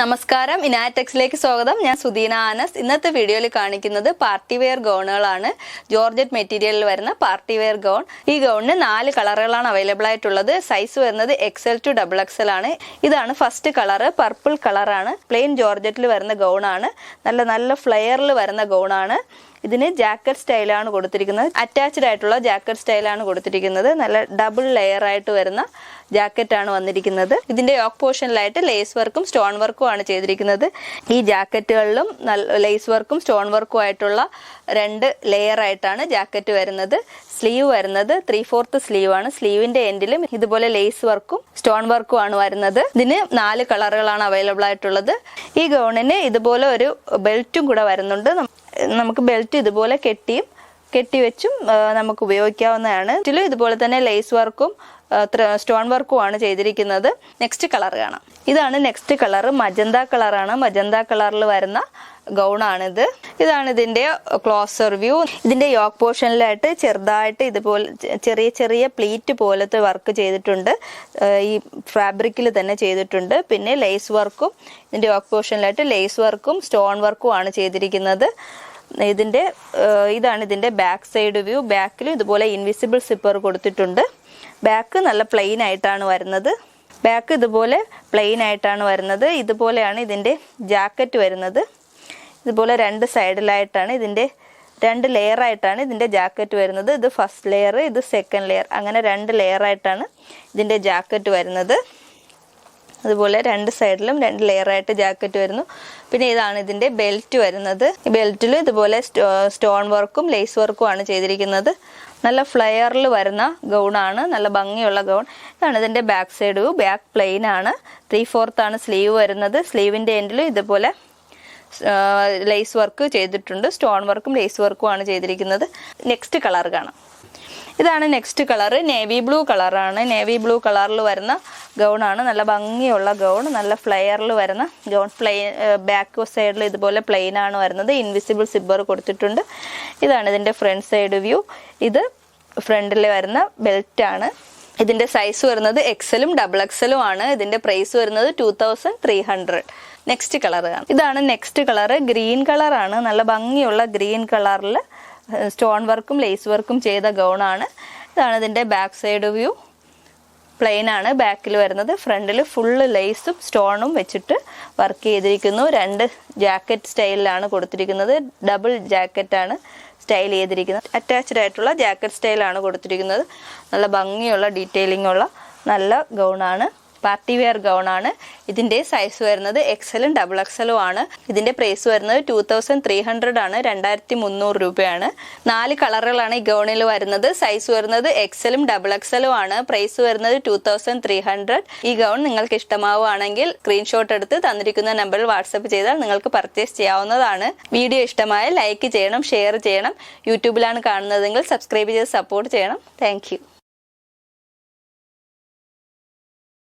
നമസ്കാരം, ഇനാറ്റെക്സിലേക്ക് സ്വാഗതം. ഞാൻ സുദീന ആനസ്. ഇന്നത്തെ വീഡിയോയിൽ കാണിക്കുന്നത് പാർട്ടി വെയർ ഗൗണുകളാണ്. ജോർജറ്റ് മെറ്റീരിയലിൽ വരുന്ന പാർട്ടി വെയർ ഗൗൺ. ഈ ഗൗണിന് 4 കളറുകളാണ് അവൈലബിൾ ആയിട്ടുള്ളത്. സൈസ് വരുന്നത് XL to XXL ആണ്. ഇതാണ് ഫസ്റ്റ് കളറ്, പർപ്പിൾ കളറാണ്. പ്ലെയിൻ ജോർജറ്റിൽ വരുന്ന ഗൗണാണ്. നല്ല ഫ്ലെയറിൽ വരുന്ന ഗൗണാണ്. ഇതിന് ജാക്കറ്റ് സ്റ്റൈലാണ് കൊടുത്തിരിക്കുന്നത്. അറ്റാച്ച്ഡ് ആയിട്ടുള്ള ജാക്കറ്റ് സ്റ്റൈലാണ് കൊടുത്തിരിക്കുന്നത്. നല്ല ഡബിൾ ലെയർ ആയിട്ട് വരുന്ന ജാക്കറ്റ് ആണ് വന്നിരിക്കുന്നത്. ഇതിന്റെ യോക്ക് പോർഷനിലായിട്ട് ലേസ് വർക്കും സ്റ്റോൺ വർക്കും ആണ് ചെയ്തിരിക്കുന്നത്. ഈ ജാക്കറ്റുകളിലും ലേസ് വർക്കും സ്റ്റോൺ വർക്കും ആയിട്ടുള്ള 2 ലെയർ ആയിട്ടാണ് ജാക്കറ്റ് വരുന്നത്. സ്ലീവ് വരുന്നത് 3/4 സ്ലീവ് ആണ്. സ്ലീവിന്റെ എൻഡിലും ഇതുപോലെ ലേസ് വർക്കും സ്റ്റോൺ വർക്കും ആണ് വരുന്നത്. ഇതിന് 4 കളറുകളാണ് അവൈലബിൾ ആയിട്ടുള്ളത്. ഈ ഗൗണിന് ഇതുപോലെ ഒരു ബെൽറ്റും കൂടെ വരുന്നുണ്ട്. നമുക്ക് ബെൽറ്റ് ഇതുപോലെ കെട്ടി വെച്ചും നമുക്ക് ഉപയോഗിക്കാവുന്നതാണ്. ഇതുപോലെ തന്നെ ലേസ് വർക്കും സ്റ്റോൺ വർക്കും ആണ് ചെയ്തിരിക്കുന്നത്. നെക്സ്റ്റ് കളർ കാണാം. ഇതാണ് നെക്സ്റ്റ് കളർ, മജന്ത കളറാണ്. മജന്ത കളറിൽ വരുന്ന ഗൗണാണിത്. ഇതാണ് ഇതിന്റെ ക്ലോസർ വ്യൂ. ഇതിന്റെ യോക്ക് പോർഷനിലായിട്ട് ചെറുതായിട്ട് ഇതുപോലെ ചെറിയ പ്ലീറ്റ് പോലത്തെ വർക്ക് ചെയ്തിട്ടുണ്ട്. ഈ ഫാബ്രിക്കിൽ തന്നെ ചെയ്തിട്ടുണ്ട്. പിന്നെ ലേസ് വർക്കും ഇതിന്റെ യോക്ക് പോർഷനിലായിട്ട് ലേസ് വർക്കും സ്റ്റോൺ വർക്കും ആണ് ചെയ്തിരിക്കുന്നത്. ഇതാണ് ഇതിന്റെ ബാക്ക് സൈഡ് വ്യൂ. ബാക്കിൽ ഇതുപോലെ ഇൻവിസിബിൾ സിപ്പർ കൊടുത്തിട്ടുണ്ട്. ബാക്ക് നല്ല പ്ലെയിൻ ആയിട്ടാണ് വരുന്നത്. ബാക്ക് ഇതുപോലെ പ്ലെയിൻ ആയിട്ടാണ് വരുന്നത്. ഇതുപോലെയാണ് ഇതിന്റെ ജാക്കറ്റ് വരുന്നത്. ഇതുപോലെ 2 സൈഡിലായിട്ടാണ് ഇതിന്റെ 2 ലെയർ ആയിട്ടാണ് ഇതിന്റെ ജാക്കറ്റ് വരുന്നത്. ഇത് ഫസ്റ്റ് ലെയർ, ഇത് സെക്കൻഡ് ലെയർ, അങ്ങനെ 2 ലെയർ ആയിട്ടാണ് ഇതിന്റെ ജാക്കറ്റ് വരുന്നത്. അതുപോലെ 2 സൈഡിലും 2 ലെയർ ആയിട്ട് ജാക്കറ്റ് വരുന്നു. പിന്നെ ഇതാണ് ഇതിന്റെ ബെൽറ്റ് വരുന്നത്. ഈ ബെൽറ്റിൽ ഇതുപോലെ സ്റ്റോൺ വർക്കും ലേസ് വർക്കും ആണ് ചെയ്തിരിക്കുന്നത്. നല്ല ഫ്ലെയറിൽ വരുന്ന ഗൗണാണ്, നല്ല ഭംഗിയുള്ള ഗൗൺ. ഇതാണ് ഇതിന്റെ back side view. Back plain ആണ്. 3/4 ആണ് സ്ലീവ് വരുന്നത്. സ്ലീവിന്റെ എൻഡിൽ ഇതുപോലെ ലേസ് വർക്ക് ചെയ്തിട്ടുണ്ട്. സ്റ്റോൺ വർക്കും ലേസ് വർക്കും ആണ് ചെയ്തിരിക്കുന്നത്. നെക്സ്റ്റ് കളർ കാണാം. ഇതാണ് നെക്സ്റ്റ് കളർ, നേവി ബ്ലൂ കളറാണ്. നേവി ബ്ലൂ കളറിൽ വരുന്ന ഗൗണാണ്. നല്ല ഭംഗിയുള്ള ഗൗൺ, നല്ല ഫ്ലെയറിൽ വരുന്ന ഗൗൺ. ബാക്ക് സൈഡിൽ ഇതുപോലെ പ്ലെയിൻ ആണ് വരുന്നത്. ഇൻവിസിബിൾ സിബ്ബർ കൊടുത്തിട്ടുണ്ട്. ഇതാണ് ഇതിന്റെ ഫ്രണ്ട് സൈഡ് വ്യൂ. ഇത് ഫ്രണ്ടിൽ വരുന്ന ബെൽറ്റ് ആണ്. ഇതിന്റെ സൈസ് വരുന്നത് XL-ഉം XXL-ഉം ആണ്. ഇതിന്റെ പ്രൈസ് വരുന്നത് 2300. നെക്സ്റ്റ് കളർ കാണാം. ഇതാണ് നെക്സ്റ്റ് കളർ, ഗ്രീൻ കളറാണ്. നല്ല ഭംഗിയുള്ള ഗ്രീൻ കളറിൽ സ്റ്റോൺ വർക്കും ലേസ് വർക്കും ചെയ്ത ഗൗണാണ്. ഇതാണ് ഇതിന്റെ ബാക്ക് സൈഡ് വ്യൂ. പ്ലെയിൻ ആണ് ബാക്കിൽ വരുന്നത്. ഫ്രണ്ടിൽ ഫുള്ള് ലേസും സ്റ്റോണും വെച്ചിട്ട് വർക്ക് ചെയ്തിരിക്കുന്നു. 2 ജാക്കറ്റ് സ്റ്റൈലിലാണ് കൊടുത്തിരിക്കുന്നത്. ഡബിൾ ജാക്കറ്റ് ആണ് സ്റ്റൈൽ ചെയ്തിരിക്കുന്നത്. അറ്റാച്ച്ഡ് ആയിട്ടുള്ള ജാക്കറ്റ് സ്റ്റൈലാണ് കൊടുത്തിരിക്കുന്നത്. നല്ല ഭംഗിയുള്ള ഡീറ്റെയിലിംഗ് ഉള്ള നല്ല ഗൗണാണ്. Party wear ഗൗണാണ്. ഇതിന്റെ സൈസ് വരുന്നത് XL-ഉം XXL-ഉം ആണ്. ഇതിന്റെ പ്രൈസ് വരുന്നത് 2300 ആണ്. 2300 രൂപയാണ്. 4 കളറുകളാണ് ഈ ഗൗണിൽ വരുന്നത്. സൈസ് വരുന്നത് XL-ഉം XXL-ഉം ആണ്. പ്രൈസ് വരുന്നത് 2300. ഈ ഗൗൺ നിങ്ങൾക്ക് ഇഷ്ടമാവുകയാണെങ്കിൽ സ്ക്രീൻഷോട്ട് എടുത്ത് തന്നിരിക്കുന്ന നമ്പറിൽ വാട്സപ്പ് ചെയ്താൽ നിങ്ങൾക്ക് പർച്ചേസ് ചെയ്യാവുന്നതാണ്. വീഡിയോ ഇഷ്ടമായ ലൈക്ക് ചെയ്യണം, ഷെയർ ചെയ്യണം. യൂട്യൂബിലാണ് കാണുന്നതെങ്കിൽ സബ്സ്ക്രൈബ് ചെയ്ത് സപ്പോർട്ട് ചെയ്യണം. Thank you.